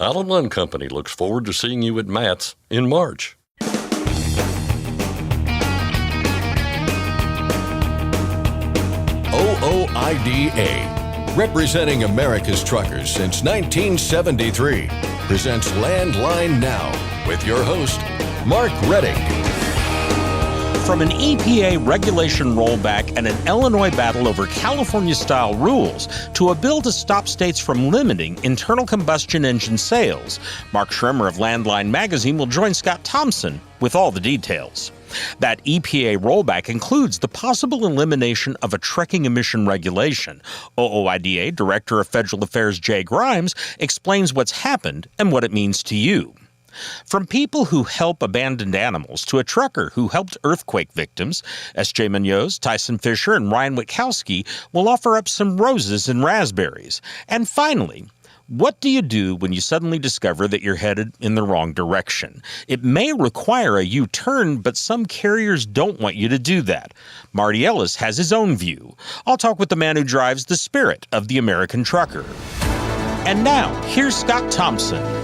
Allen Lund Company looks forward to seeing you at Matt's in March. OOIDA, representing America's truckers since 1973, presents Landline Now with your host, Mark Redding. From an EPA regulation rollback and an Illinois battle over California-style rules to a bill to stop states from limiting internal combustion engine sales, Mark Schremer of Landline Magazine will join Scott Thompson with all the details. That EPA rollback includes the possible elimination of a trucking emission regulation. OOIDA Director of Federal Affairs Jay Grimes explains what's happened and what it means to you. From people who help abandoned animals to a trucker who helped earthquake victims, S.J. Munoz, Tyson Fisher, and Ryan Witkowski will offer up some roses and raspberries. And finally, what do you do when you suddenly discover that you're headed in the wrong direction? It may require a U-turn, but some carriers don't want you to do that. Marty Ellis has his own view. I'll talk with the man who drives the spirit of the American trucker. And now, here's Scott Thompson.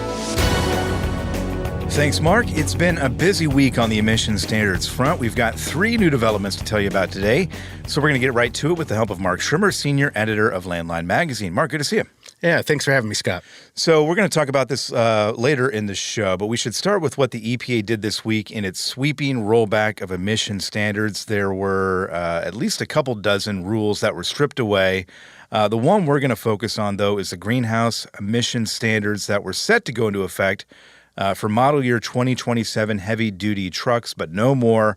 Thanks, Mark. It's been a busy week on the emissions standards front. We've got 3 new developments to tell you about today. So we're going to get right to it with the help of Mark Schremer, Senior Editor of Landline Magazine. Mark, good to see you. Yeah, thanks for having me, Scott. So we're going to talk about this later in the show, but we should start with what the EPA did this week in its sweeping rollback of emission standards. There were at least a couple dozen rules that were stripped away. The one we're going to focus on, though, is the greenhouse emission standards that were set to go into effect for model year 2027 heavy-duty trucks, but no more.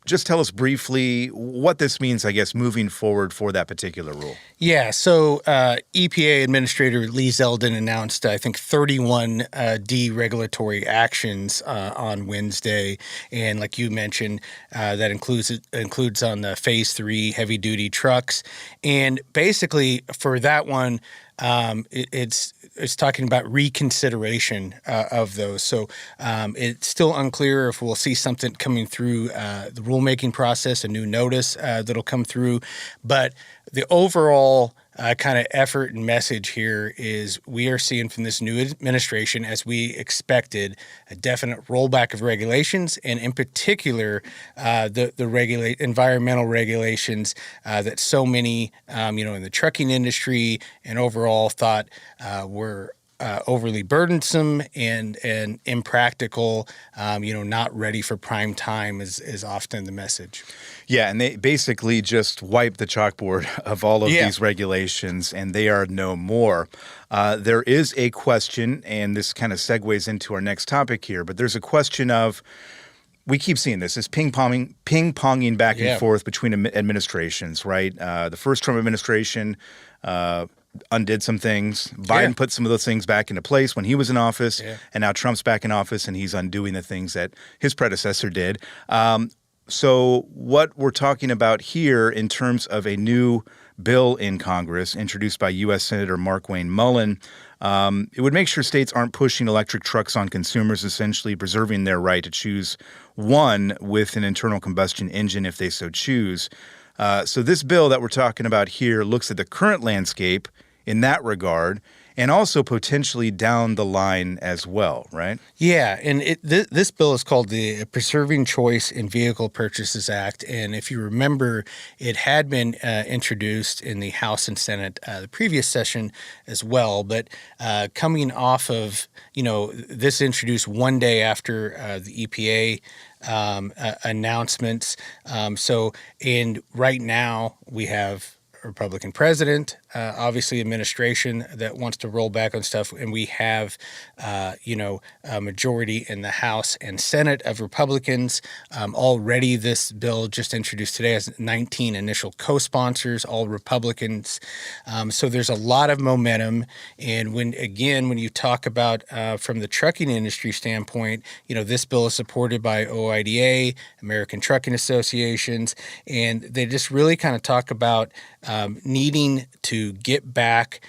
Just tell us briefly what this means, I guess, moving forward for that particular rule. Yeah, so EPA Administrator Lee Zeldin announced, I think, 31 deregulatory actions on Wednesday. And like you mentioned, that includes on the Phase 3 heavy-duty trucks. And basically, for that one, it's talking about reconsideration of those. So it's still unclear if we'll see something coming through the rulemaking process, a new notice that'll come through. But the overall kind of effort and message here is we are seeing from this new administration, as we expected, a definite rollback of regulations, and in particular, the environmental regulations that so many, in the trucking industry and overall thought were overly burdensome and impractical, not ready for prime time is often the message. Yeah, and they basically just wiped the chalkboard of all of these regulations, and they are no more. There is a question, and this kind of segues into our next topic here, but there's a question of, we keep seeing this ping-ponging back and forth between administrations, right? The first Trump administration undid some things. Biden put some of those things back into place when he was in office, and now Trump's back in office, and he's undoing the things that his predecessor did. So what we're talking about here in terms of a new bill in Congress introduced by U.S. Senator Markwayne Mullin, it would make sure states aren't pushing electric trucks on consumers, essentially preserving their right to choose one with an internal combustion engine if they so choose. So this bill that we're talking about here looks at the current landscape in that regard, and also potentially down the line as well, right? Yeah, and this bill is called the Preserving Choice in Vehicle Purchases Act, and if you remember, it had been introduced in the House and Senate the previous session as well, but coming off of, this introduced one day after the EPA announcements. And right now we have a Republican president, obviously administration that wants to roll back on stuff, and we have, a majority in the House and Senate of Republicans. Already this bill just introduced today has 19 initial co-sponsors, all Republicans. So there's a lot of momentum, and when you talk about from the trucking industry standpoint, this bill is supported by OOIDA, American Trucking Associations, and they just really kind of talk about needing to get back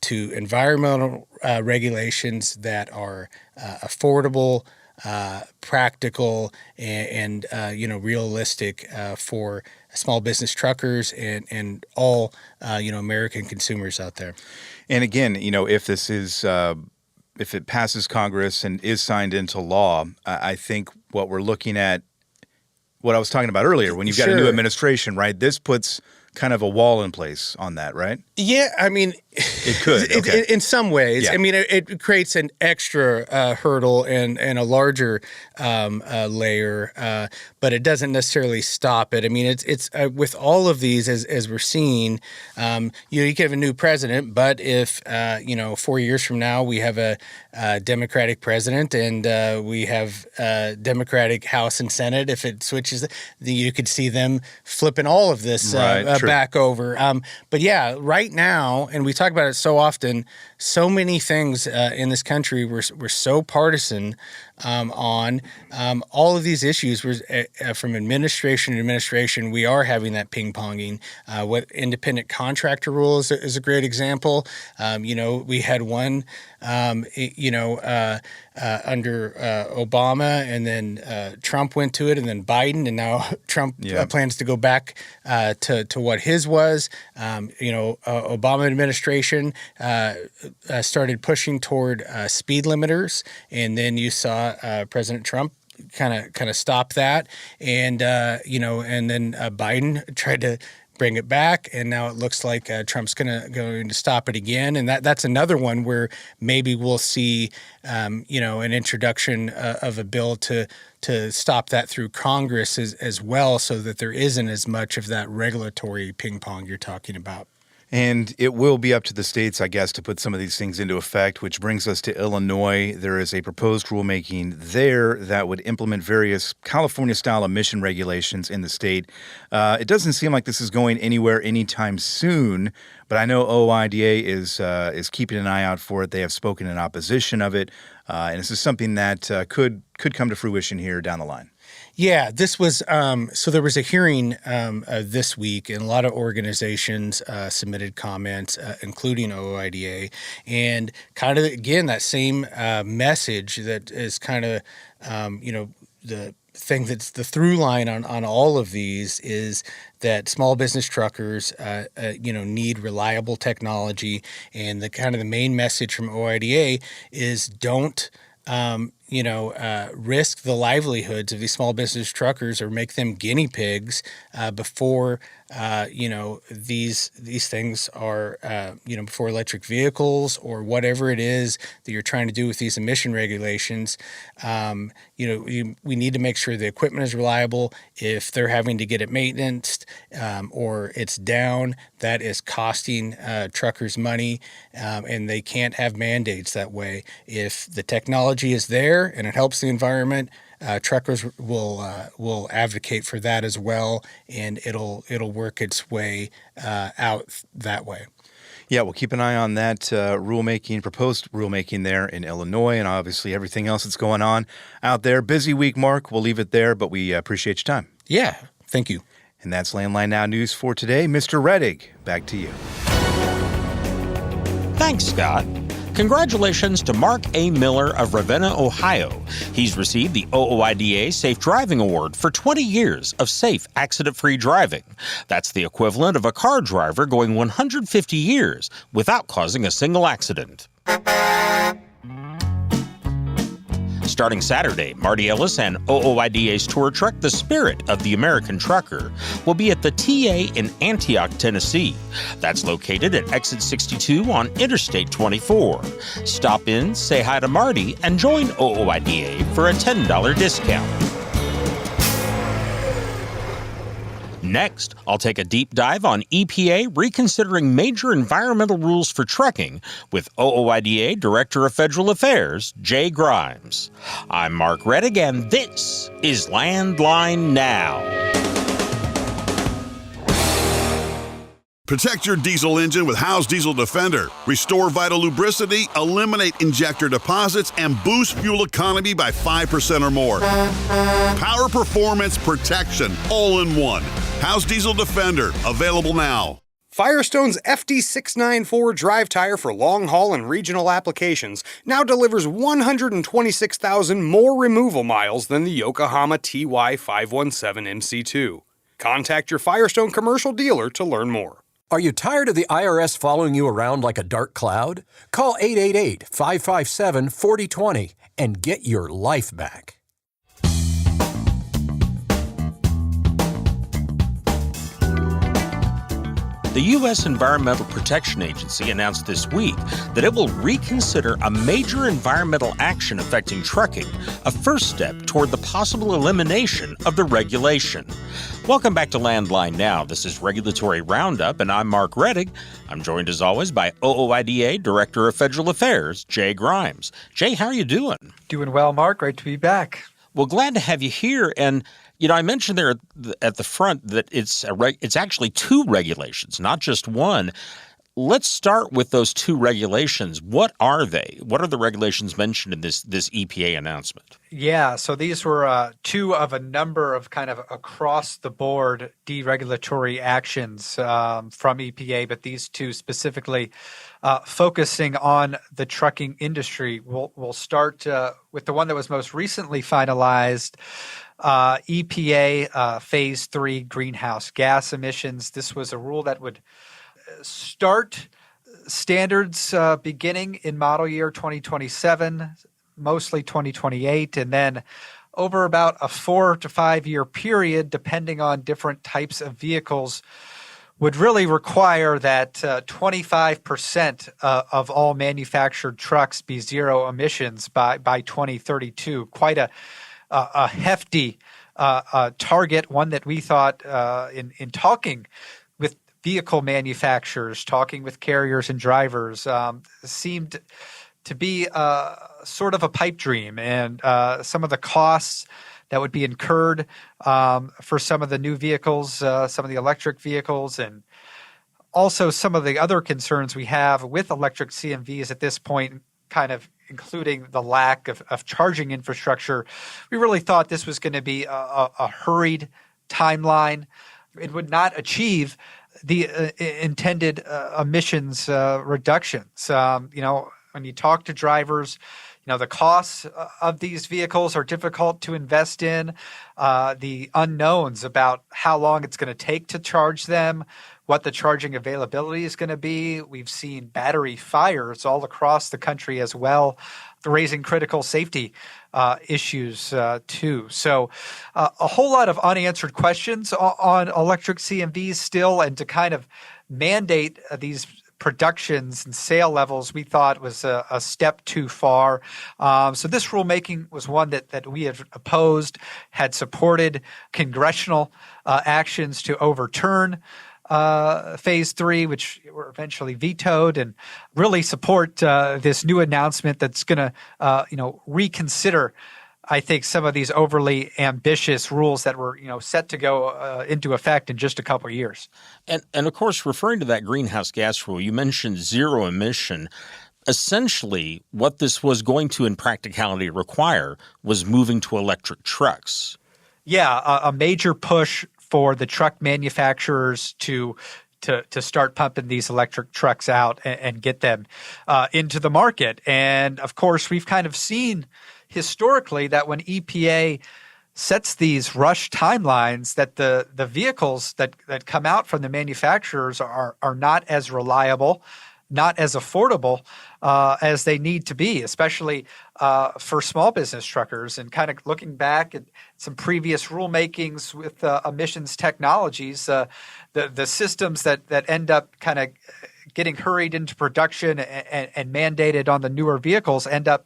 to environmental regulations that are affordable, practical, and realistic for small business truckers and all American consumers out there. And again, if this is passes Congress and is signed into law, I think what we're looking at, what I was talking about earlier, when you've got a new administration, right? This puts kind of a wall in place on that, right? Yeah, I mean, it could. Okay. In some ways. Yeah. I mean, it creates an extra hurdle and a larger layer, but it doesn't necessarily stop it. I mean, it's with all of these, as we're seeing, you can have a new president, but if 4 years from now we have a Democratic president and we have a Democratic House and Senate, if it switches, you could see them flipping all of this back over. But yeah, right now, and we talk about it so often, so many things in this country we're so partisan on all of these issues. From administration to administration, we are having that ping-ponging. What independent contractor rule is a great example. We had one, under Obama, and then Trump went to it, and then Biden, and now Trump plans to go back to what his was. Obama administration started pushing toward speed limiters, and then you saw President Trump kind of stop that, and then Biden tried to bring it back, and now it looks like Trump's going to stop it again, and that's another one where maybe we'll see an introduction of a bill to stop that through Congress as well, so that there isn't as much of that regulatory ping pong you're talking about. And it will be up to the states, I guess, to put some of these things into effect, which brings us to Illinois. There is a proposed rulemaking there that would implement various California-style emission regulations in the state. It doesn't seem like this is going anywhere anytime soon, but I know OOIDA is keeping an eye out for it. They have spoken in opposition of it, and this is something that could come to fruition here down the line. Yeah, this was so there was a hearing this week, and a lot of organizations submitted comments, including OOIDA, and kind of, again, that same message that is kind of, the thing that's the through line on all of these is that small business truckers, need reliable technology, and the main message from OOIDA is don't risk the livelihoods of these small business truckers or make them guinea pigs before these things are before electric vehicles or whatever it is that you're trying to do with these emission regulations. We need to make sure the equipment is reliable. If they're having to get it maintained or it's down, that is costing truckers money, and they can't have mandates that way. If the technology is there and it helps the environment, truckers will advocate for that as well, and it'll work its way out that way. Yeah, we'll keep an eye on that proposed rulemaking there in Illinois, and obviously everything else that's going on out there. Busy week, Mark. We'll leave it there, but we appreciate your time. Yeah, thank you. And that's Landline Now News for today. Mr. Rettig, back to you. Thanks, Scott. Congratulations to Mark A. Miller of Ravenna, Ohio. He's received the OOIDA Safe Driving Award for 20 years of safe, accident-free driving. That's the equivalent of a car driver going 150 years without causing a single accident. Starting Saturday, Marty Ellis and OOIDA's tour truck, The Spirit of the American Trucker, will be at the TA in Antioch, Tennessee. That's located at Exit 62 on Interstate 24. Stop in, say hi to Marty, and join OOIDA for a $10 discount. Next, I'll take a deep dive on EPA reconsidering major environmental rules for trucking with OOIDA Director of Federal Affairs, Jay Grimes. I'm Mark Rettig, and this is Landline Now. Protect your diesel engine with Howe's Diesel Defender. Restore vital lubricity, eliminate injector deposits, and boost fuel economy by 5% or more. Power, performance, protection, all in one. Howe's Diesel Defender, available now. Firestone's FD694 drive tire for long haul and regional applications now delivers 126,000 more removal miles than the Yokohama TY517 MC2. Contact your Firestone commercial dealer to learn more. Are you tired of the IRS following you around like a dark cloud? Call 888-557-4020 and get your life back. The U.S. Environmental Protection Agency announced this week that it will reconsider a major environmental action affecting trucking, a first step toward the possible elimination of the regulation. Welcome back to Landline Now. This is Regulatory Roundup, and I'm Mark Rettig. I'm joined, as always, by OOIDA Director of Federal Affairs, Jay Grimes. Jay, how are you doing? Doing well, Mark. Great to be back. Well, glad to have you here. And I mentioned there at the front that it's actually two regulations, not just one. Let's start with those two regulations. What are they? What are the regulations mentioned in this EPA announcement? Yeah, so these were two of a number of kind of across-the-board deregulatory actions from EPA, but these two specifically focusing on the trucking industry. We'll start with the one that was most recently finalized, EPA Phase 3 greenhouse gas emissions. This was a rule that would start standards beginning in model year 2027, mostly 2028, and then over about a 4 to 5 year period, depending on different types of vehicles, would really require that 25% of all manufactured trucks be zero emissions by 2032. Quite a hefty target, one that we thought in talking with vehicle manufacturers, talking with carriers and drivers, seemed to be sort of a pipe dream. And some of the costs that would be incurred for some of the new vehicles, some of the electric vehicles, and also some of the other concerns we have with electric CMVs at this point, kind of including the lack of charging infrastructure. We really thought this was going to be a hurried timeline. It would not achieve the intended emissions reductions. When you talk to drivers, the costs of these vehicles are difficult to invest in. The unknowns about how long it's going to take to charge them, what the charging availability is going to be. We've seen battery fires all across the country as well, raising critical safety issues too. So a whole lot of unanswered questions on electric CMVs still, and to kind of mandate these productions and sale levels we thought was a step too far. So this rulemaking was one that we had opposed, had supported congressional actions to overturn Phase 3, which were eventually vetoed, and really support this new announcement that's going to, reconsider, I think, some of these overly ambitious rules that were, set to go into effect in just a couple of years. And of course, referring to that greenhouse gas rule, you mentioned zero emission. Essentially, what this was going to, in practicality, require was moving to electric trucks. Yeah, a major push for the truck manufacturers to start pumping these electric trucks out and get them into the market. And of course, we've kind of seen historically that when EPA sets these rush timelines, that the vehicles that come out from the manufacturers are not as reliable, not as affordable as they need to be, especially for small business truckers. And kind of looking back at some previous rulemakings with emissions technologies, the systems that end up kind of getting hurried into production and mandated on the newer vehicles end up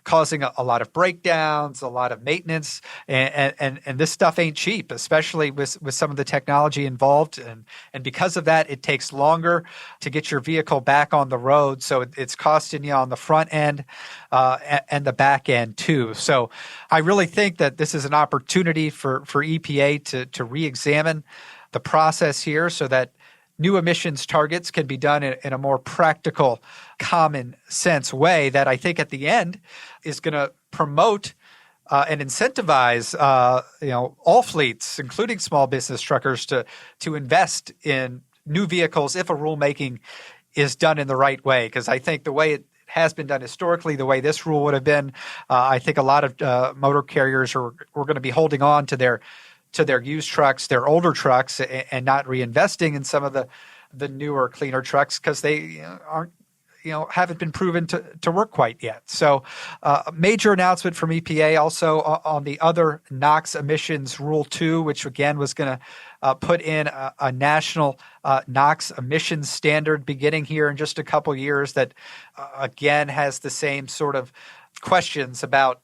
causing a lot of breakdowns, a lot of maintenance, and this stuff ain't cheap, especially with some of the technology involved. And because of that, it takes longer to get your vehicle back on the road. So it's costing you on the front end and the back end too. So I really think that this is an opportunity for EPA to re-examine the process here so that new emissions targets can be done in a more practical, common sense way that I think at the end is going to promote and incentivize all fleets, including small business truckers, to invest in new vehicles if a rulemaking is done in the right way. Because I think the way it has been done historically, the way this rule would have been, I think a lot of motor carriers are going to be holding on to their used trucks, their older trucks, and not reinvesting in some of the the newer, cleaner trucks because they haven't been proven to work quite yet. So a major announcement from EPA also on the other NOx emissions Rule 2, which again was going to put in a national NOx emissions standard beginning here in just a couple years that again has the same sort of questions about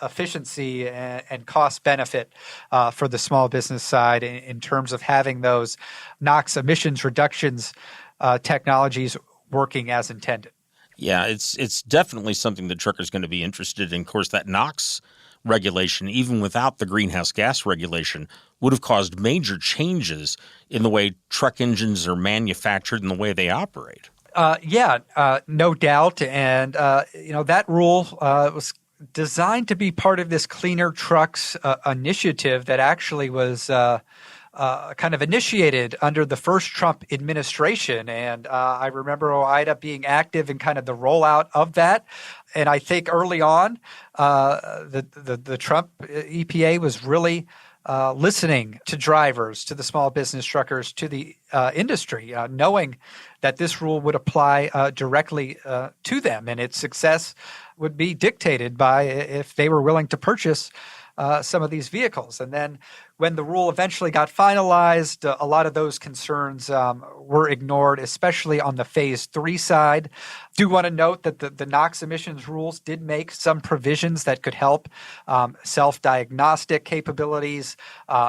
efficiency and cost benefit for the small business side in terms of having those NOx emissions reductions technologies working as intended. Yeah, it's definitely something that truckers going to be interested in. Of course, that NOx regulation, even without the greenhouse gas regulation, would have caused major changes in the way truck engines are manufactured and the way they operate. No doubt. And, that rule was designed to be part of this Cleaner Trucks initiative that actually was kind of initiated under the first Trump administration. And I remember OOIDA being active in kind of the rollout of that. And I think early on, the Trump EPA was really listening to drivers, to the small business truckers, to the industry, knowing that this rule would apply directly to them. And its success would be dictated by if they were willing to purchase some of these vehicles. And then when the rule eventually got finalized, a lot of those concerns were ignored, especially on the Phase 3 side. Do want to note that the NOx emissions rules did make some provisions that could help self-diagnostic capabilities,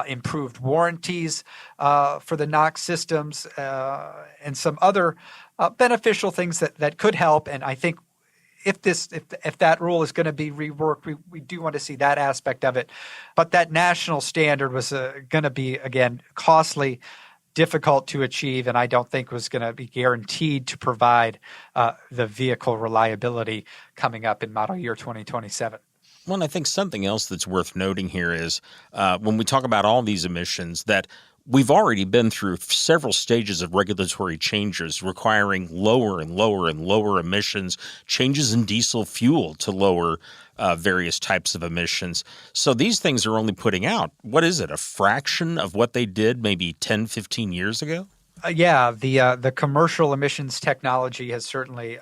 improved warranties for the NOx systems, and some other beneficial things that could help. And I think if that rule is going to be reworked, we do want to see that aspect of it. But that national standard was going to be, again, costly, difficult to achieve, and I don't think was going to be guaranteed to provide the vehicle reliability coming up in model year 2027. Well, and I think something else that's worth noting here is when we talk about all these emissions that we've already been through several stages of regulatory changes requiring lower and lower and lower emissions, changes in diesel fuel to lower various types of emissions. So these things are only putting out, what is it, a fraction of what they did maybe 10, 15 years ago? The commercial emissions technology has certainly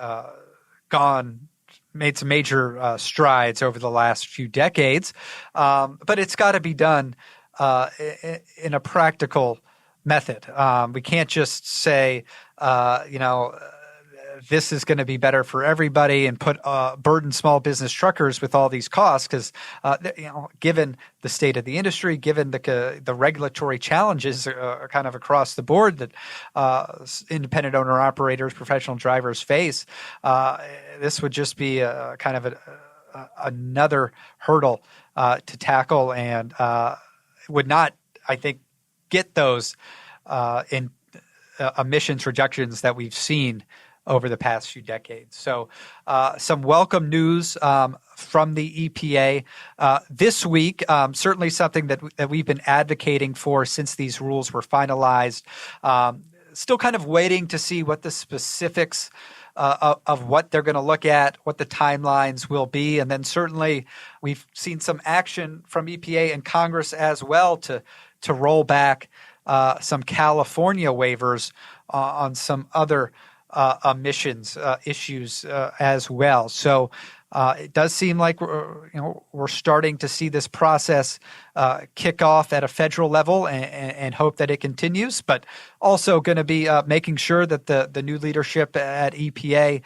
made some major strides over the last few decades, but it's got to be done in a practical method. We can't just say, this is going to be better for everybody and burden small business truckers with all these costs because, given the state of the industry, given the regulatory challenges kind of across the board that independent owner operators, professional drivers face, this would just be kind of another hurdle to tackle and would not, I think, get those emissions reductions that we've seen over the past few decades. So some welcome news from the EPA this week, certainly something that we've been advocating for since these rules were finalized. Still kind of waiting to see what the specifics of what they're going to look at, what the timelines will be. And then certainly we've seen some action from EPA and Congress as well to roll back some California waivers on some other emissions issues as well. So it does seem like we're starting to see this process kick off at a federal level and hope that it continues, but also going to be making sure that the new leadership at EPA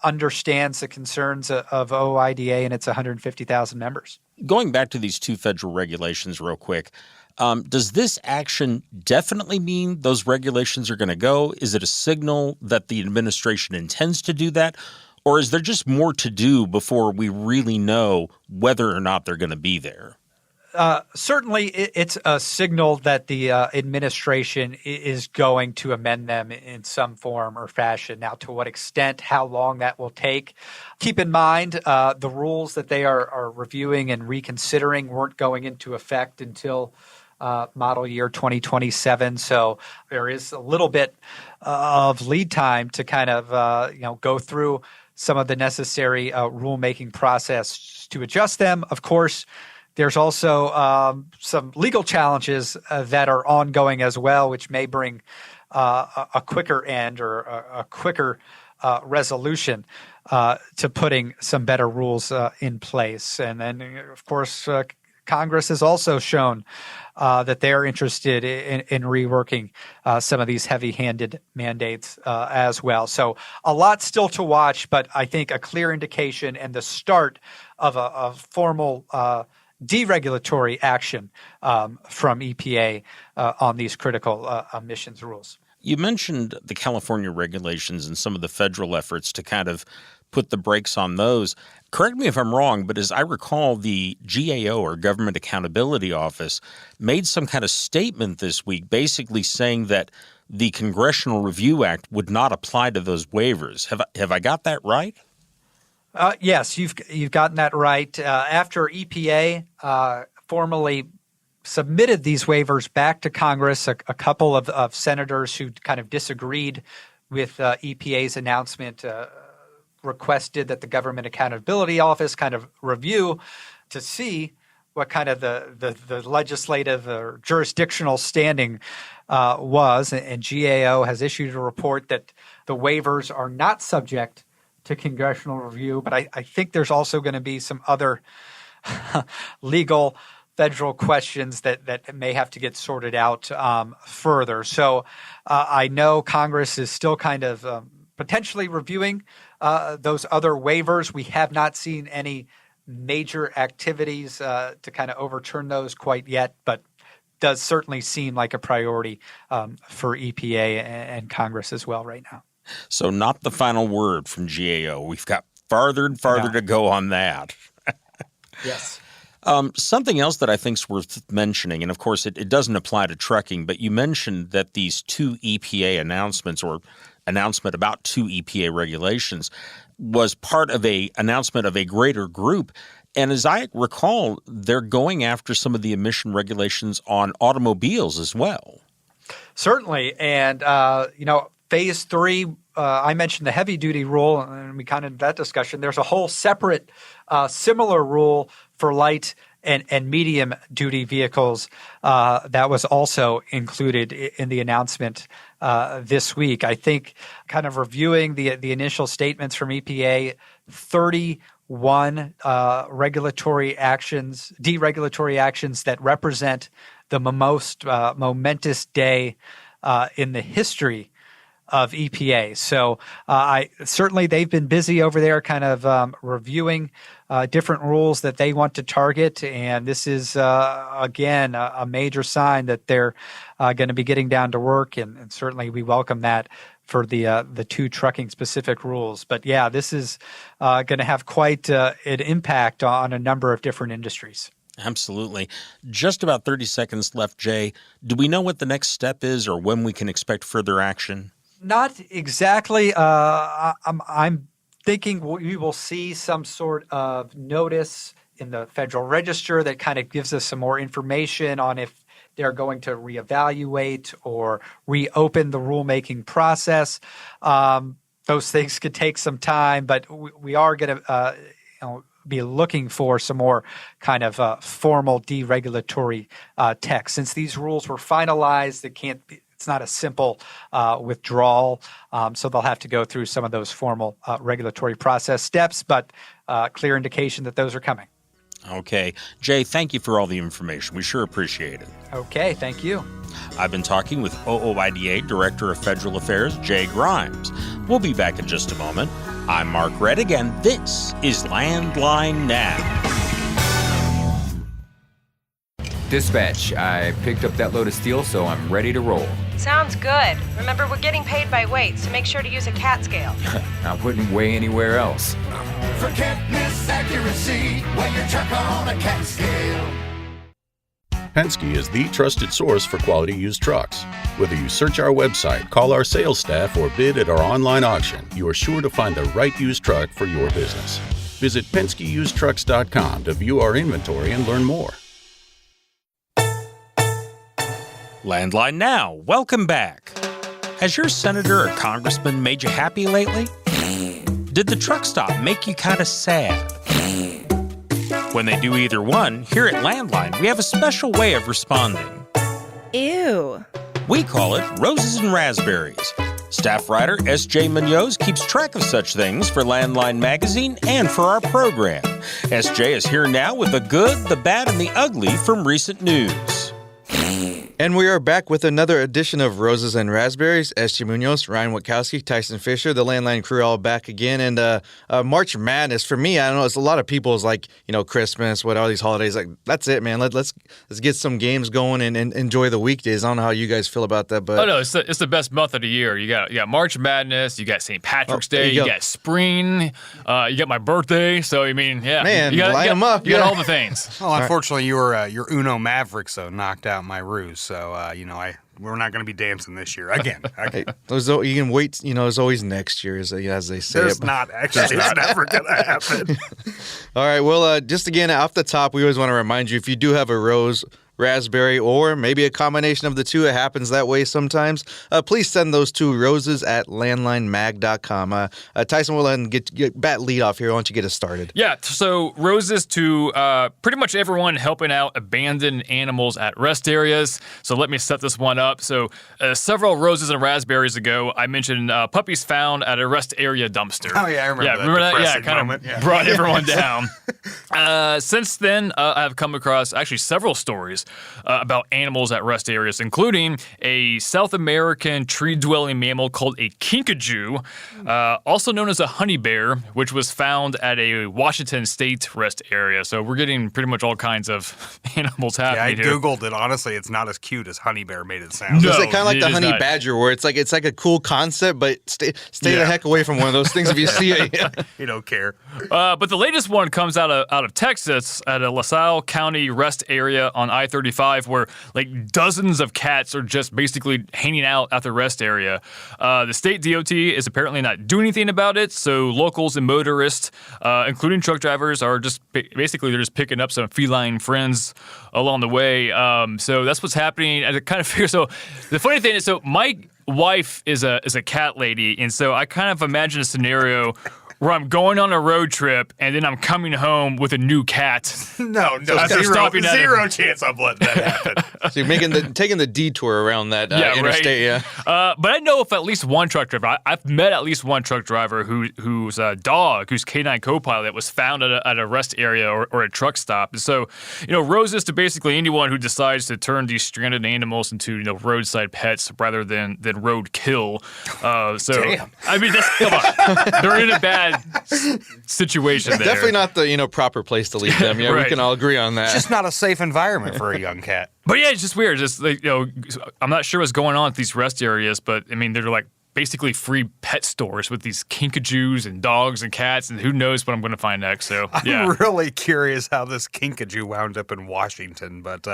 understands the concerns of OOIDA and its 150,000 members. Going back to these two federal regulations real quick, does this action definitely mean those regulations are going to go? Is it a signal that the administration intends to do that? Or is there just more to do before we really know whether or not they're going to be there? Certainly, it's a signal that the administration is going to amend them in some form or fashion. Now, to what extent, how long that will take. Keep in mind, the rules that they are reviewing and reconsidering weren't going into effect until model year 2027. So there is a little bit of lead time to kind of go through some of the necessary rulemaking process to adjust them. Of course, there's also some legal challenges that are ongoing as well, which may bring a quicker end or a quicker resolution to putting some better rules in place. And then, of course, Congress has also shown that they're interested in reworking some of these heavy-handed mandates as well. So a lot still to watch, but I think a clear indication and the start of a formal deregulatory action from EPA on these critical emissions rules. You mentioned the California regulations and some of the federal efforts to kind of put the brakes on those. Correct me if I'm wrong, but as I recall, the GAO, or Government Accountability Office, made some kind of statement this week basically saying that the Congressional Review Act would not apply to those waivers. Have I got that right? Yes, you've gotten that right. After EPA formally submitted these waivers back to Congress, a couple of senators who kind of disagreed with EPA's announcement requested that the Government Accountability Office kind of review to see what kind of the legislative or jurisdictional standing was. And GAO has issued a report that the waivers are not subject to congressional review. But I think there's also going to be some other legal federal questions that may have to get sorted out further. So I know Congress is still kind of potentially reviewing those other waivers. We have not seen any major activities to kind of overturn those quite yet, but does certainly seem like a priority for EPA and Congress as well right now. So not the final word from GAO. We've got farther and farther to go on that. Yes. Something else that I think is worth mentioning, and of course it doesn't apply to trucking, but you mentioned that these two EPA announcements or announcement about two EPA regulations was part of a announcement of a greater group. And as I recall, they're going after some of the emission regulations on automobiles as well. Certainly. And, phase 3, I mentioned the heavy duty rule, and we kind of had that discussion. There's a whole separate similar rule for light and medium duty vehicles that was also included in the announcement this week. I think kind of reviewing the initial statements from EPA, 31 deregulatory actions that represent the most momentous day in the history of EPA. So certainly they've been busy over there kind of reviewing different rules that they want to target. And this is, again, a major sign that they're going to be getting down to work. And certainly we welcome that for the two trucking-specific rules. But, yeah, this is going to have quite an impact on a number of different industries. Absolutely. Just about 30 seconds left, Jay. Do we know what the next step is or when we can expect further action? Not exactly. I'm thinking we will see some sort of notice in the Federal Register that kind of gives us some more information on if they're going to reevaluate or reopen the rulemaking process. Those things could take some time, but we are going to be looking for some more kind of formal deregulatory text. Since these rules were finalized, it's not a simple withdrawal, so they'll have to go through some of those formal regulatory process steps, but clear indication that those are coming. Okay. Jay, thank you for all the information. We sure appreciate it. Okay, thank you. I've been talking with OOIDA Director of Federal Affairs, Jay Grimes. We'll be back in just a moment. I'm Mark Reddick, and this is Landline Now. Dispatch, I picked up that load of steel, so I'm ready to roll. Sounds good. Remember, we're getting paid by weight, so make sure to use a CAT scale. I wouldn't weigh anywhere else. Forget miss accuracy, weigh your truck on a CAT scale. Penske is the trusted source for quality used trucks. Whether you search our website, call our sales staff, or bid at our online auction, you are sure to find the right used truck for your business. Visit PenskeUsedTrucks.com to view our inventory and learn more. Landline Now, welcome back. Has your senator or congressman made you happy lately? Did the truck stop make you kind of sad? When they do either one, here at Landline, we have a special way of responding. Ew. We call it Roses and Razzberries. Staff writer S.J. Munoz keeps track of such things for Landline Magazine and for our program. S.J. is here now with the good, the bad, and the ugly from recent news. And we are back with another edition of Roses and Razzberries. S.G. Munoz, Ryan Witkowski, Tyson Fisher, the Landline crew all back again. And March Madness, for me, I don't know, it's a lot of people is like, Christmas, all these holidays. Like, that's it, man. Let's get some games going and enjoy the weekdays. I don't know how you guys feel about that, but... Oh, no, it's the best month of the year. You got March Madness, you got St. Patrick's Day, you got spring, you got my birthday. So, I mean, yeah. Man, line them up. You got all the things. Well, unfortunately, your Uno Mavericks, though, knocked out my ruse. So, we're not going to be dancing this year again. Hey, you can wait. There's always next year, as they say. There's not actually. It's never going to happen. All right. Well, just again, off the top, we always want to remind you, if you do have a rose, raspberry, or maybe a combination of the two, it happens that way sometimes, please send those to roses@landlinemag.com. Tyson, we'll let him get bat lead off here. Why don't you get us started? Yeah, so roses to pretty much everyone helping out abandoned animals at rest areas. So let me set this one up. So several roses and raspberries ago, I mentioned puppies found at a rest area dumpster. Oh, yeah, I remember that. Remember that? Yeah, kind moment. of brought everyone down. Since then, I've come across actually several stories about animals at rest areas, including a South American tree-dwelling mammal called a kinkajou, also known as a honey bear, which was found at a Washington State rest area. So we're getting pretty much all kinds of animals happening here. I Googled it. Honestly, it's not as cute as honey bear made it sound. No, it's kind of like the honey badger, where it's like a cool concept, but stay the heck away from one of those things if you see it. You don't care. But the latest one comes out of Texas at a LaSalle County rest area on I-35, where like dozens of cats are just basically hanging out at the rest area. The state DOT is apparently not doing anything about it, so locals and motorists, including truck drivers, are just basically they're just picking up some feline friends along the way. So that's what's happening. And I kind of figure, so the funny thing is, so my wife is a cat lady, and so I kind of imagine a scenario where I'm going on a road trip and then I'm coming home with a new cat. No, zero chance I'm letting that happen. So you're taking the detour around that interstate, right? Yeah. But I know if at least one truck driver, I've met at least one truck driver whose dog, whose canine co-pilot, was found at a rest area or a truck stop. And so, roses to basically anyone who decides to turn these stranded animals into roadside pets rather than road kill. Damn. I mean, come on, they're in a bad situation there. Definitely not the proper place to leave them. Yeah, right. We can all agree on that. It's just not a safe environment for a young cat. But yeah, it's just weird. Just like, I'm not sure what's going on at these rest areas, but I mean, they're like basically free pet stores with these kinkajous and dogs and cats, and who knows what I'm going to find next. So yeah. I'm really curious how this kinkajou wound up in Washington, but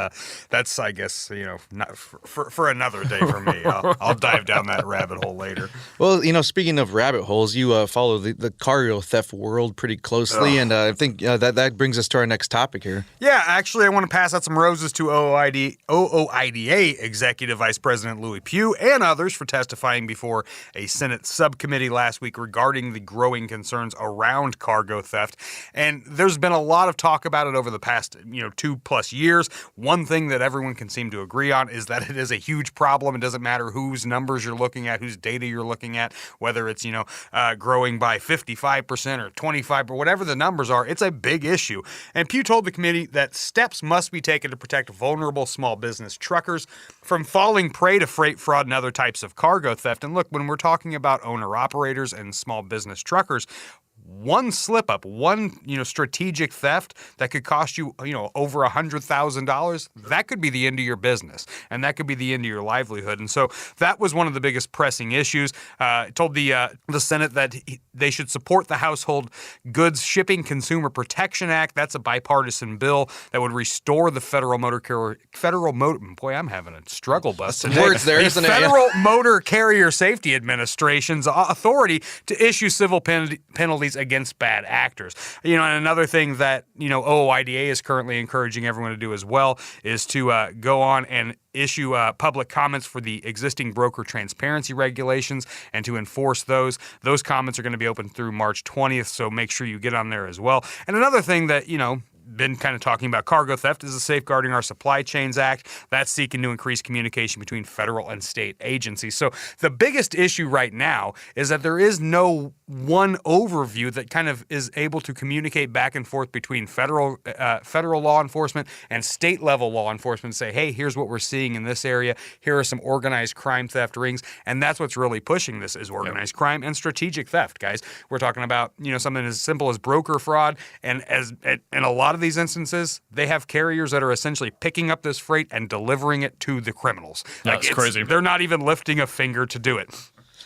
that's, I guess, not for another day for me. I'll dive down that rabbit hole later. Well, speaking of rabbit holes, you follow the cargo theft world pretty closely, and I think that brings us to our next topic here. Yeah, actually, I want to pass out some roses to OOIDA Executive Vice President Louis Pugh and others for testifying before a Senate subcommittee last week regarding the growing concerns around cargo theft. And there's been a lot of talk about it over the past, 2+ years. One thing that everyone can seem to agree on is that it is a huge problem. It doesn't matter whose numbers you're looking at, whose data you're looking at, whether it's, growing by 55% or 25%, or whatever the numbers are, it's a big issue. And Pugh told the committee that steps must be taken to protect vulnerable small business truckers from falling prey to freight fraud and other types of cargo theft. And look, when we're talking about owner-operators and small business truckers, one slip up, one strategic theft that could cost you over $100,000, that could be the end of your business, and that could be the end of your livelihood. And so that was one of the biggest pressing issues. Told the Senate that they should support the Household Goods Shipping Consumer Protection Act. That's a bipartisan bill that would restore the Federal Motor boy, I'm having a struggle bus today. Words there, isn't it? Federal Motor Carrier Safety Administration's authority to issue civil penalties against bad actors. And another thing that, OOIDA is currently encouraging everyone to do as well is to go on and issue public comments for the existing broker transparency regulations and to enforce those. Those comments are going to be open through March 20th, so make sure you get on there as well. And another thing that, been kind of talking about cargo theft is the Safeguarding Our Supply Chains Act. That's seeking to increase communication between federal and state agencies. So the biggest issue right now is that there is no one overview that kind of is able to communicate back and forth between federal law enforcement and state level law enforcement and say, hey, here's what we're seeing in this area. Here are some organized crime theft rings. And that's what's really pushing this is organized crime and strategic theft, guys. We're talking about, something as simple as broker fraud. And in a lot of these instances, they have carriers that are essentially picking up this freight and delivering it to the criminals. That's crazy. They're not even lifting a finger to do it.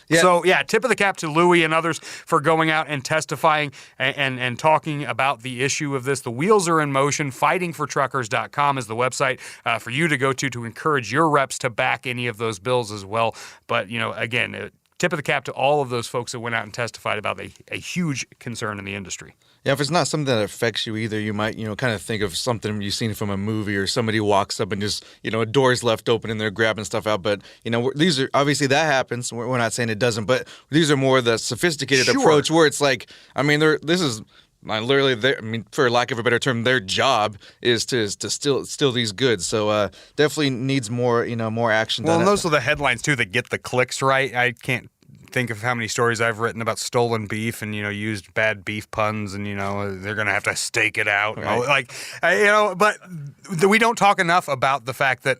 Yeah. So, tip of the cap to Louis and others for going out and testifying and talking about the issue of this. The wheels are in motion. Fightingfortruckers.com is the website for you to go to encourage your reps to back any of those bills as well. But, again, tip of the cap to all of those folks that went out and testified about a huge concern in the industry. Yeah, if it's not something that affects you either, you might, kind of think of something you've seen from a movie or somebody walks up and just, a door's left open and they're grabbing stuff out. But, these are obviously that happens. We're not saying it doesn't, but these are more the sophisticated approach where it's like, this is literally, for lack of a better term, their job is to steal these goods. So definitely needs more, more action. Well, and those are the headlines too that get the clicks, right? I can't think of how many stories I've written about stolen beef and used bad beef puns and they're gonna have to stake it out, right. But we don't talk enough about the fact that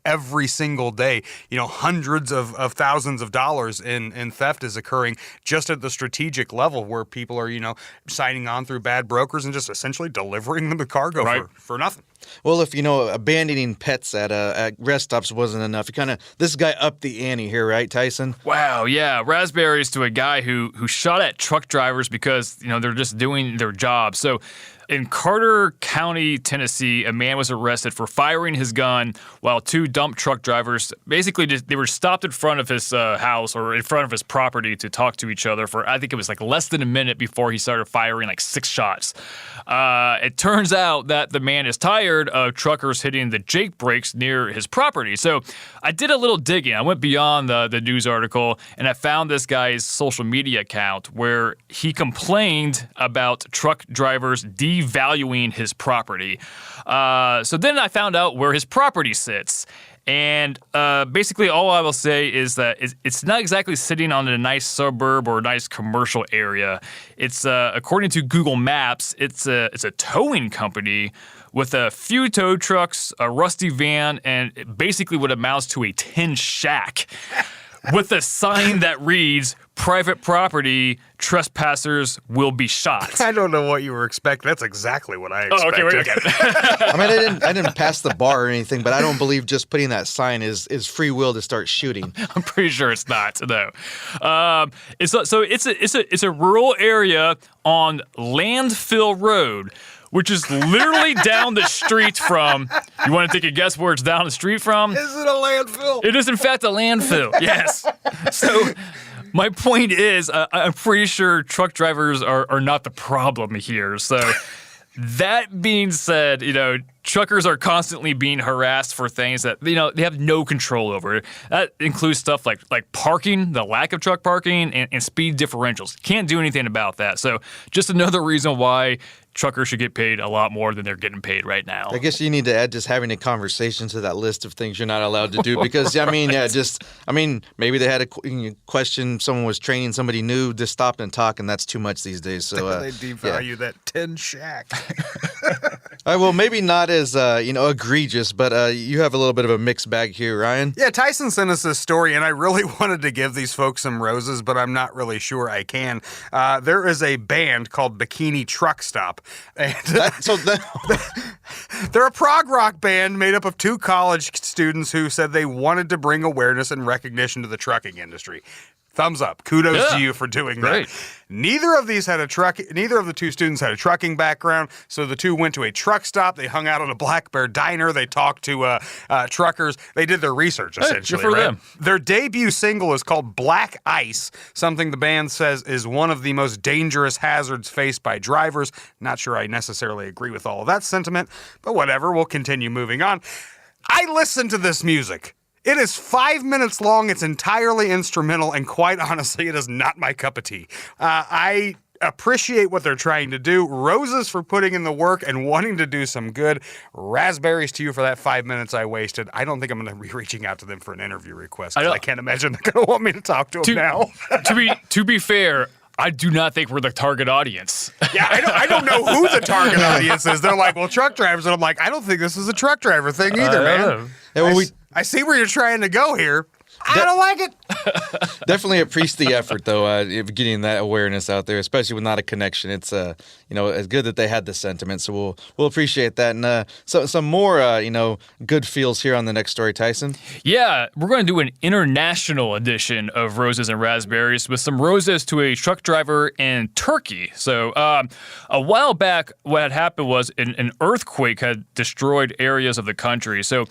every single day hundreds of thousands of dollars in theft is occurring just at the strategic level where people are signing on through bad brokers and just essentially delivering them the cargo for nothing. Well, if abandoning pets at rest stops wasn't enough, this guy upped the ante here, right, Tyson? Wow, yeah, raspberries to a guy who shot at truck drivers because they're just doing their job. So, in Carter County, Tennessee, a man was arrested for firing his gun while two dump truck drivers they were stopped in front of his house or in front of his property to talk to each other for, I think it was less than a minute before he started firing 6 shots. It turns out that the man is tired of truckers hitting the Jake brakes near his property. So I did a little digging. I went beyond the news article and I found this guy's social media account where he complained about truck drivers devaluing his property. So then I found out where his property sits. And basically all I will say is that it's not exactly sitting on a nice suburb or a nice commercial area. It's according to Google Maps, it's a towing company with a few tow trucks, a rusty van, and basically what amounts to a tin shack with a sign that reads, "Private property, trespassers will be shot." I don't know what you were expecting. That's exactly what I expected. Oh, okay, wait, okay. I didn't pass the bar or anything, but I don't believe just putting that sign is free will to start shooting. I'm pretty sure it's not, though. It's a rural area on Landfill Road, which is literally down the street from. You want to take a guess where it's down the street from? Is it a landfill? It is, in fact, a landfill. Yes. So. My point is, I'm pretty sure truck drivers are not the problem here. So that being said, truckers are constantly being harassed for things that, they have no control over. That includes stuff like parking, the lack of truck parking, and speed differentials. Can't do anything about that. So just another reason why truckers should get paid a lot more than they're getting paid right now. I guess you need to add just having a conversation to that list of things you're not allowed to do because, maybe they had a question, someone was training somebody new, just stop and talk, and that's too much these days. So they devalue that tin shack. All right, well, maybe not as, egregious, but you have a little bit of a mixed bag here, Ryan. Yeah, Tyson sent us this story, and I really wanted to give these folks some roses, but I'm not really sure I can. There is a band called Bikini Truck Stop. And they're a prog rock band made up of 2 college students who said they wanted to bring awareness and recognition to the trucking industry. Thumbs up. Kudos to you for doing that. Neither of the 2 students had a trucking background, so the 2 went to a truck stop. They hung out at a Black Bear diner. They talked to truckers. They did their research, essentially. Good for them. Their debut single is called Black Ice, something the band says is one of the most dangerous hazards faced by drivers. Not sure I necessarily agree with all of that sentiment, but whatever. We'll continue moving on. I listened to this music. It is 5 minutes long. It's entirely instrumental, and quite honestly, it is not my cup of tea. I appreciate what they're trying to do. Roses for putting in the work and wanting to do some good. Razzberries to you for that 5 minutes I wasted. I don't think I'm going to be reaching out to them for an interview request. I can't imagine they're going to want me to talk to them now. to be fair, I do not think we're the target audience. Yeah, I don't know who the target audience is. They're like, well, truck drivers. And I'm like, I don't think this is a truck driver thing either, man. I see where you're trying to go here. I don't like it. Definitely appreciate the effort, though, getting that awareness out there, especially with not a connection. It's it's good that they had the sentiment, so we'll appreciate that. And some more good feels here on the next story, Tyson. Yeah, we're going to do an international edition of Roses and Razzberries with some roses to a truck driver in Turkey. So a while back, what had happened was an earthquake had destroyed areas of the country. So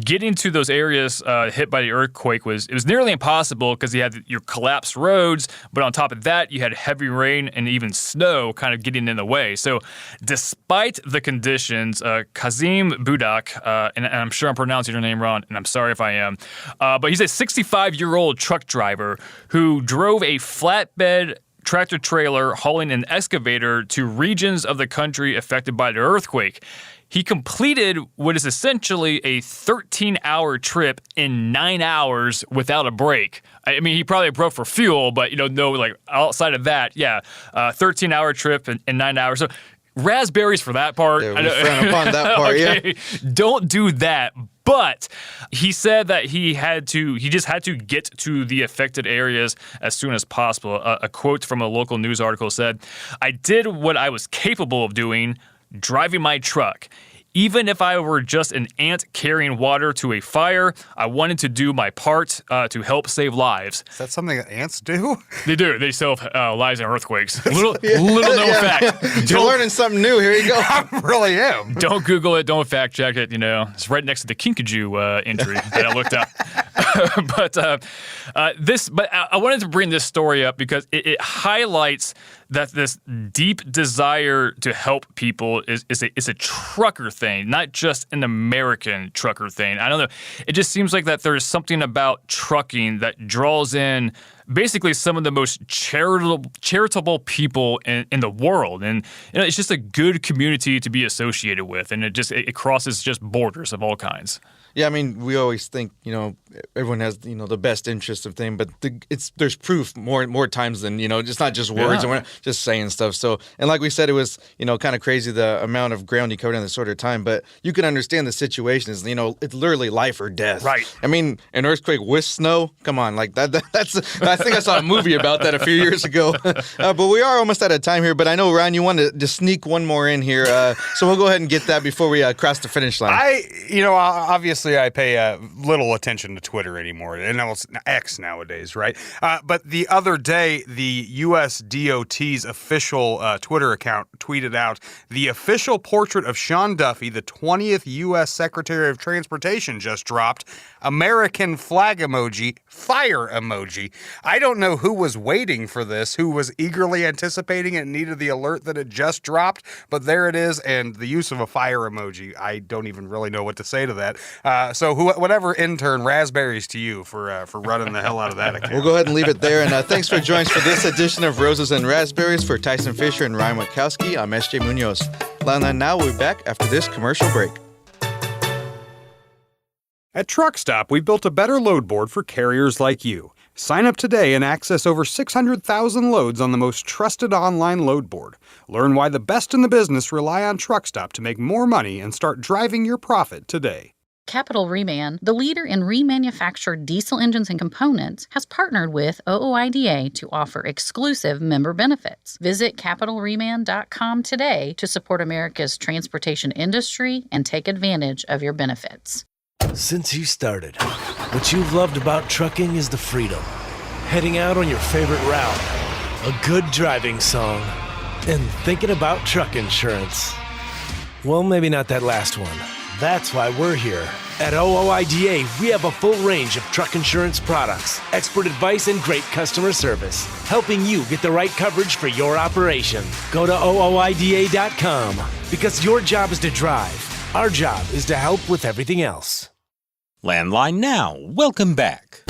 getting to those areas hit by the earthquake was nearly impossible because you had your collapsed roads, but on top of that, you had heavy rain and even snow kind of getting in the way. So despite the conditions, Kazim Budak, and I'm sure I'm pronouncing your name wrong, and I'm sorry if I am, but he's a 65-year-old truck driver who drove a flatbed tractor trailer hauling an excavator to regions of the country affected by the earthquake. He completed what is essentially a 13-hour trip in 9 hours without a break. I mean, he probably broke for fuel, but outside of that, 13-hour trip in 9 hours. So raspberries for that part. Yeah, we frown upon that part, okay. Yeah. Don't do that. But he said that he just had to get to the affected areas as soon as possible. A quote from a local news article said, "I did what I was capable of doing, driving my truck. Even if I were just an ant carrying water to a fire, I wanted to do my part to help save lives." Is that something that ants do? They do. They save lives in earthquakes. Little known fact. You're learning something new. Here you go. I really am. Don't Google it. Don't fact check it. It's right next to the Kinkajou entry that I looked up. But I wanted to bring this story up because it highlights that this deep desire to help people is a trucker thing, not just an American trucker thing. I don't know. It just seems like that there's something about trucking that draws in basically some of the most charitable people in the world. And it's just a good community to be associated with. And it crosses just borders of all kinds. Yeah, I mean, we always think, everyone has, the best interest of thing, but there's proof more times than, it's not just words and we're not just saying stuff. So, and like we said, it was, kind of crazy the amount of ground you covered in this shorter time, but you can understand the situation is, it's literally life or death. Right. I mean, an earthquake with snow, come on, like that's, I think I saw a movie about that a few years ago. But we are almost out of time here, but I know, Ryan, you wanted to sneak one more in here. So we'll go ahead and get that before we cross the finish line. Obviously I pay little attention to Twitter anymore, and it's X nowadays, right? But the other day, the U.S. DOT's official Twitter account tweeted out, "The official portrait of Sean Duffy, the 20th U.S. Secretary of Transportation, just dropped. American flag emoji, fire emoji." I don't know who was waiting for this, who was eagerly anticipating it and needed the alert that it just dropped, but there it is, and the use of a fire emoji, I don't even really know what to say to that. So whatever intern, raspberries to you for running the hell out of that account. We'll go ahead and leave it there. And thanks for joining us for this edition of Roses and Razzberries. For Tyson Fisher and Ryan Witkowski, I'm SJ Munoz. Landline Now will be back after this commercial break. At Truck Stop, we've built a better load board for carriers like you. Sign up today and access over 600,000 loads on the most trusted online load board. Learn why the best in the business rely on Truck Stop to make more money and start driving your profit today. Capital Reman, the leader in remanufactured diesel engines and components, has partnered with OOIDA to offer exclusive member benefits. Visit capitalreman.com today to support America's transportation industry and take advantage of your benefits. Since you started, what you've loved about trucking is the freedom. Heading out on your favorite route, a good driving song, and thinking about truck insurance. Well, maybe not that last one. That's why we're here. At OOIDA, we have a full range of truck insurance products, expert advice, and great customer service, helping you get the right coverage for your operation. Go to OOIDA.com, because your job is to drive. Our job is to help with everything else. Landline Now. Welcome back.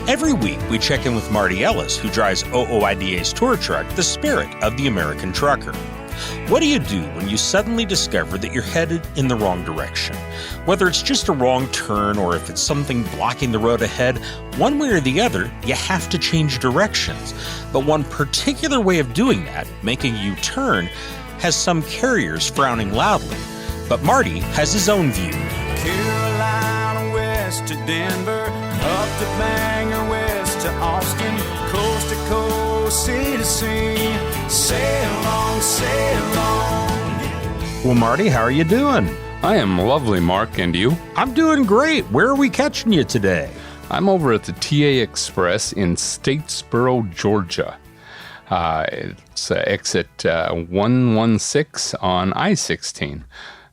Every week, we check in with Marty Ellis, who drives OOIDA's tour truck, the Spirit of the American Trucker. What do you do when you suddenly discover that you're headed in the wrong direction? Whether it's just a wrong turn or if it's something blocking the road ahead, one way or the other, you have to change directions. But one particular way of doing that, making a U-turn, has some carriers frowning loudly. But Marty has his own view. Carolina west to Denver, up to Bangor, west to Austin, coast to coast, sea to sea, sail on, sail on. Well, Marty, how are you doing? I am lovely, Mark, and you? I'm doing great. Where are we catching you today? I'm over at the TA Express in Statesboro, Georgia. It's exit 116 on I-16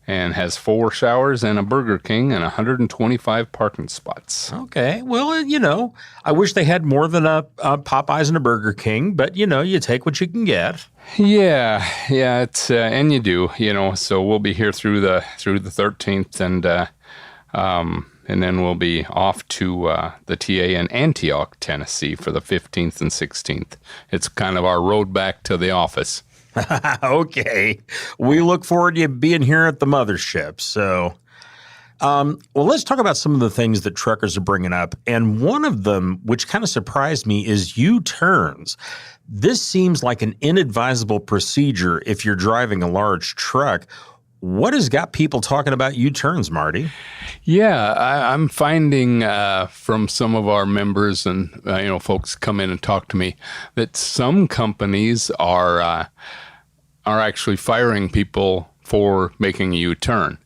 and has 4 showers and a Burger King and 125 parking spots. Okay. Well, you know, I wish they had more than a Popeyes and a Burger King, but, you know, you take what you can get. Yeah, it's and you do, you know. So we'll be here through the 13th, and then we'll be off to the TA in Antioch, Tennessee, for the 15th and 16th. It's kind of our road back to the office. Okay. We look forward to you being here at the mothership. So, well, let's talk about some of the things that truckers are bringing up. And one of them, which kind of surprised me, is U-turns. This seems like an inadvisable procedure if you're driving a large truck. What has got people talking about U-turns, Marty? Yeah, I'm finding from some of our members and folks come in and talk to me that some companies are actually firing people for making a U-turn,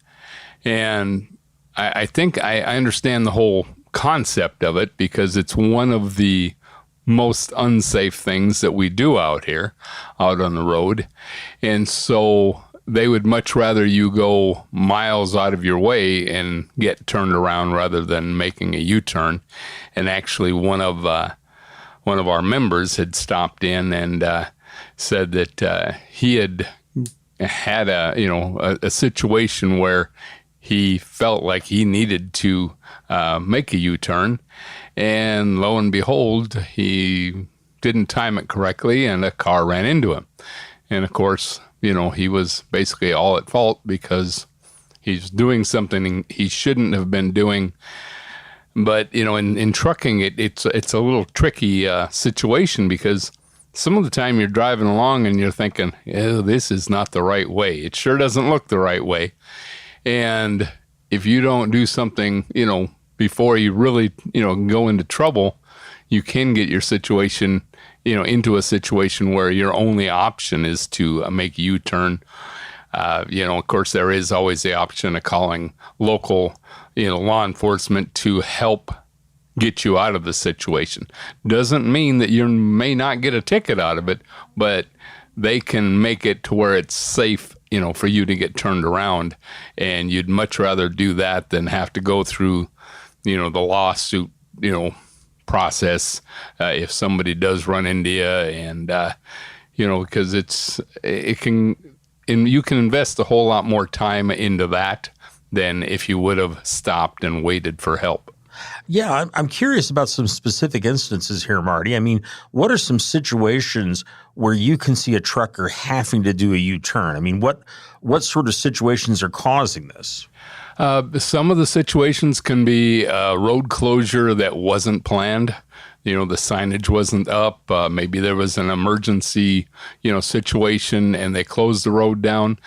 and I think I understand the whole concept of it because it's one of the most unsafe things that we do out on the road, and so they would much rather you go miles out of your way and get turned around rather than making a U-turn. And actually, one of our members had stopped in and said that he had a situation where he felt like he needed to make a U-turn, and lo and behold, he didn't time it correctly, and a car ran into him. And of course, he was basically all at fault because he's doing something he shouldn't have been doing. But, in trucking, it's a little tricky situation because some of the time you're driving along and you're thinking, this is not the right way. It sure doesn't look the right way. And if you don't do something, before you really, go into trouble, you can get your situation into a situation where your only option is to make a U-turn. Of course, there is always the option of calling local, law enforcement to help get you out of the situation. Doesn't mean that you may not get a ticket out of it, but they can make it to where it's safe, for you to get turned around. And you'd much rather do that than have to go through, the lawsuit, process if somebody does run into you, and because you can invest a whole lot more time into that than if you would have stopped and waited for help. Yeah, I'm curious about some specific instances here, Marty. I mean, what are some situations where you can see a trucker having to do a U-turn? I mean, what sort of situations are causing this? Some of the situations can be a road closure that wasn't planned. The signage wasn't up. Maybe there was an emergency, situation and they closed the road down.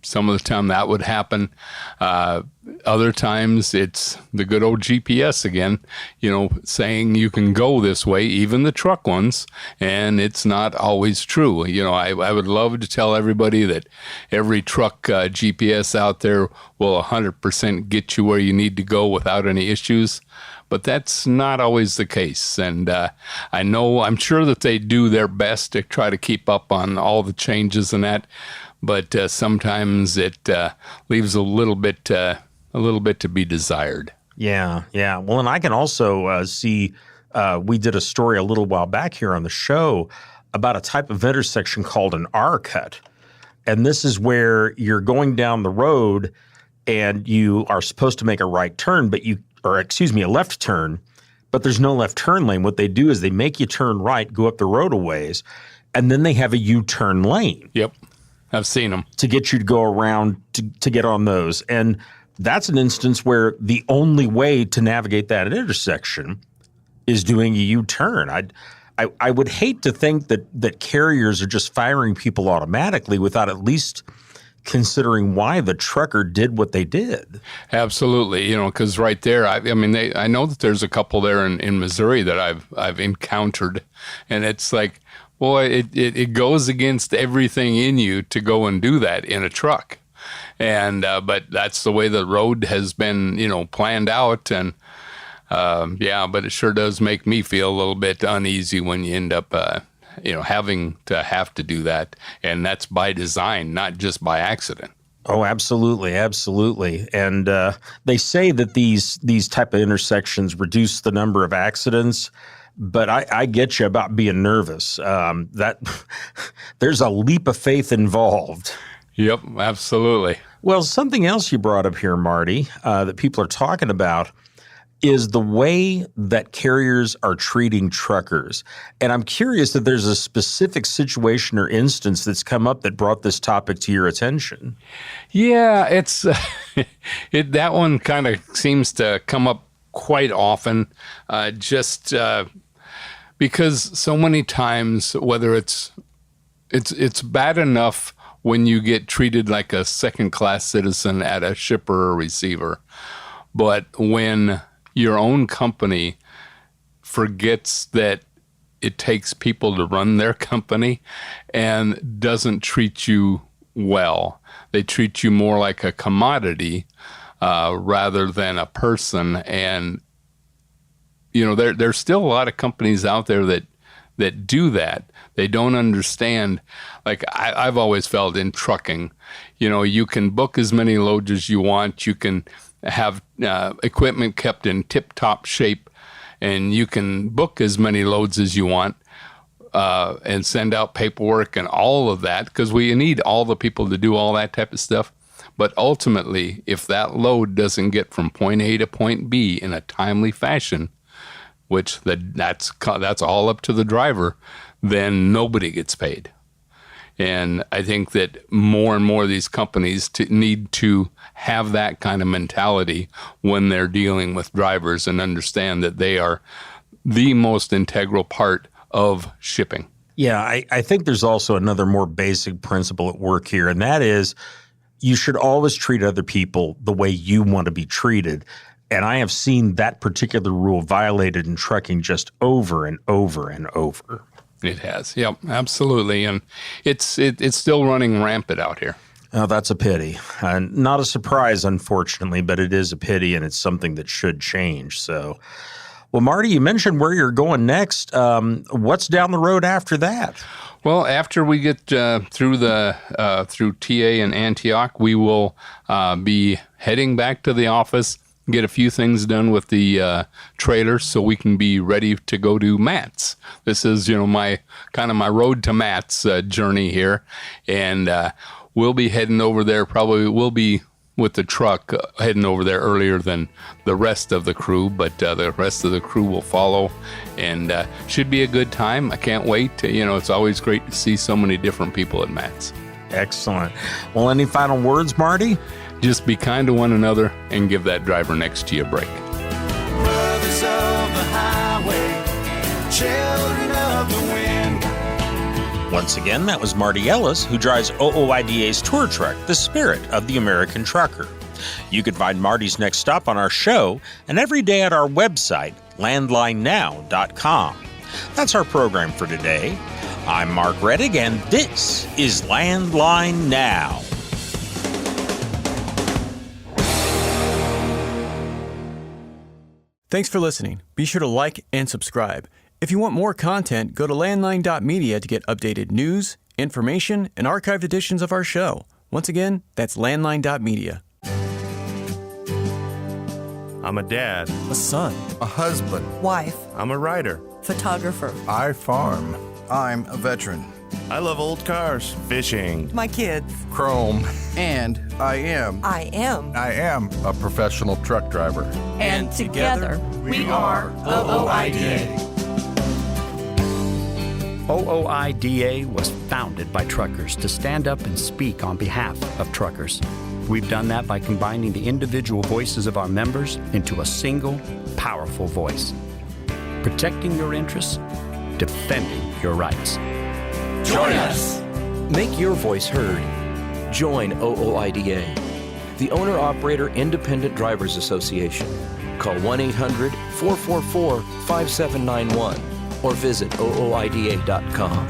Some of the time that would happen. Other times it's the good old GPS again, saying you can go this way, even the truck ones, and it's not always true. I would love to tell everybody that every truck GPS out there will 100% get you where you need to go without any issues, but that's not always the case. And I'm sure that they do their best to try to keep up on all the changes and that, but sometimes it leaves a little bit to be desired. Yeah. Well, and I can also see we did a story a little while back here on the show about a type of intersection called an R-cut. And this is where you're going down the road and you are supposed to make a right turn, a left turn, but there's no left turn lane. What they do is they make you turn right, go up the road a ways, and then they have a U-turn lane. Yep. I've seen them. To get you to go around to get on those. And that's an instance where the only way to navigate that intersection is doing a U-turn. I would hate to think that carriers are just firing people automatically without at least considering why the trucker did what they did. Absolutely, because right there, I know that there's a couple there in Missouri that I've encountered, and it's like, boy, it goes against everything in you to go and do that in a truck, and but that's the way the road has been, planned out, and but it sure does make me feel a little bit uneasy when you end up having to do that, and that's by design, not just by accident. Oh, absolutely, absolutely. And they say that these type of intersections reduce the number of accidents, but I get you about being nervous. That there's a leap of faith involved. Yep, absolutely. Well, something else you brought up here, Marty, that people are talking about is the way that carriers are treating truckers. And I'm curious if there's a specific situation or instance that's come up that brought this topic to your attention. Yeah, it's that one kind of seems to come up quite often, because so many times, whether it's bad enough when you get treated like a second-class citizen at a shipper or receiver, but when your own company forgets that it takes people to run their company and doesn't treat you well. They treat you more like a commodity rather than a person. And, there's still a lot of companies out there that do that. They don't understand. Like I've always felt in trucking, you can book as many loads as you want. You can have equipment kept in tip-top shape, and you can book as many loads as you want and send out paperwork and all of that, because we need all the people to do all that type of stuff. But ultimately, if that load doesn't get from point A to point B in a timely fashion, which that's all up to the driver, then nobody gets paid. And I think that more and more of these companies need to have that kind of mentality when they're dealing with drivers and understand that they are the most integral part of shipping. Yeah, I think there's also another more basic principle at work here, and that is you should always treat other people the way you want to be treated. And I have seen that particular rule violated in trucking just over and over and over. It has. Yep, absolutely. And it's still running rampant out here. Oh, that's a pity. Not a surprise, unfortunately, but it is a pity, and it's something that should change. So, well, Marty, you mentioned where you're going next. What's down the road after that? Well, after we get through TA and Antioch, we will be heading back to the office, get a few things done with the trailer so we can be ready to go to Matt's. This is, my road to Matt's journey here. And we'll be heading over there. Probably we'll be with the truck heading over there earlier than the rest of the crew, but the rest of the crew will follow, and should be a good time. I can't wait. It's always great to see so many different people at Matt's. Excellent. Well, any final words, Marty? Just be kind to one another and give that driver next to you a break. Brothers of the highway, children of the wind. Once again, that was Marty Ellis, who drives OOIDA's tour truck, The Spirit of the American Trucker. You can find Marty's next stop on our show and every day at our website, landlinenow.com. That's our program for today. I'm Mark Reddick, and this is Landline Now. Thanks for listening. Be sure to like and subscribe. If you want more content, go to landline.media to get updated news, information, and archived editions of our show. Once again, that's landline.media. I'm a dad, a son, a husband, wife, I'm a writer, photographer. I farm. I'm a veteran. I love old cars, fishing. My kids. Chrome. And I am a professional truck driver. And together, we are OOIDA. OOIDA was founded by truckers to stand up and speak on behalf of truckers. We've done that by combining the individual voices of our members into a single, powerful voice. Protecting your interests, defending your rights. Join us. Make your voice heard. Join OOIDA, the Owner-Operator Independent Drivers Association. Call 1-800-444-5791 or visit OOIDA.com.